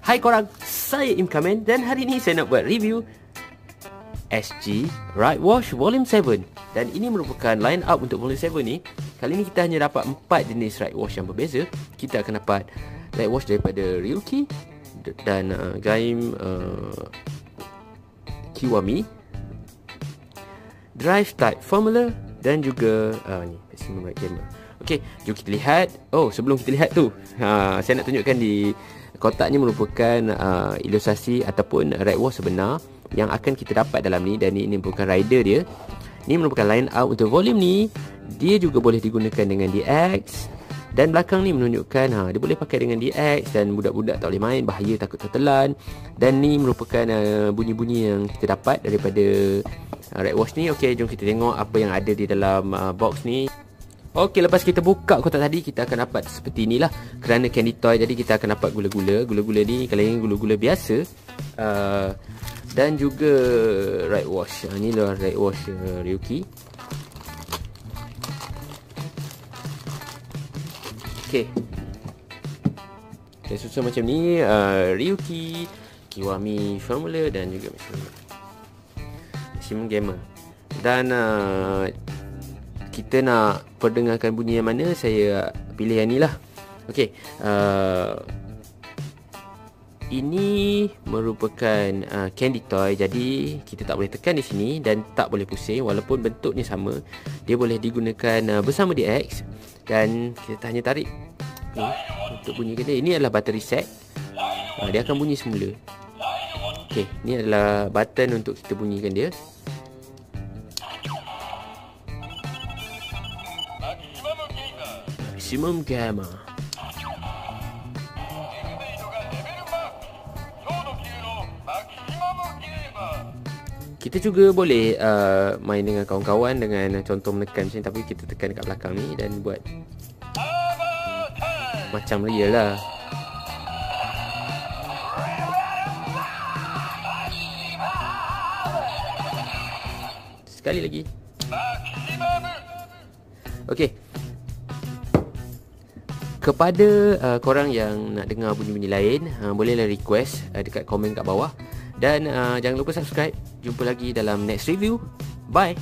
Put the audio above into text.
Hai korang, saya Imkamen dan hari ini saya nak buat review SG Right Wash Volume 7. Dan ini merupakan line up untuk Volume 7 ni. Kali ni kita hanya dapat 4 jenis Right Wash yang berbeza. Kita akan dapat Right Wash daripada Ryuki dan Gaim Kiwami, Drive Type Formula dan juga ni Maximum Right Gamer. Okey, jom kita lihat. Oh, sebelum kita lihat tu, saya nak tunjukkan di kotak ni merupakan ilustrasi ataupun right wash sebenar yang akan kita dapat dalam ni. Dan ini merupakan rider dia. Ni merupakan line out untuk volume ni. Dia juga boleh digunakan dengan DX. Dan belakang ni menunjukkan dia boleh pakai dengan DX dan budak-budak tak boleh main, bahaya takut tertelan. Dan ni merupakan bunyi-bunyi yang kita dapat daripada right wash ni. Okey, jom kita tengok apa yang ada di dalam box ni. Okey, lepas kita buka kotak tadi, kita akan dapat seperti inilah. Kerana candy toy, jadi kita akan dapat gula-gula. Gula-gula ni, kalau yang gula-gula biasa, dan juga right wash. Inilah right wash Ryuki. Okey, dia susun macam ni. Ryuki, Kiwami Formula dan juga Maximum Gamer. Dan kita nak perdengarkan bunyi yang mana, saya pilih yang ni lah. Okey, ini merupakan candy toy, jadi kita tak boleh tekan di sini dan tak boleh pusing. Walaupun bentuknya sama, dia boleh digunakan bersama DX. Dan kita hanya tarik ni untuk bunyikan dia. Ini adalah button reset. Dia akan bunyi semula. Okey, ni adalah button untuk kita bunyikan dia. Maximum Gamer. Kita juga boleh main dengan kawan-kawan dengan contoh menekan macam ni, tapi kita tekan dekat belakang ni dan buat macam real lah. Sekali lagi. Okey, kepada korang yang nak dengar bunyi-bunyi lain, bolehlah request dekat komen kat bawah. Dan jangan lupa subscribe. Jumpa lagi dalam next review. Bye.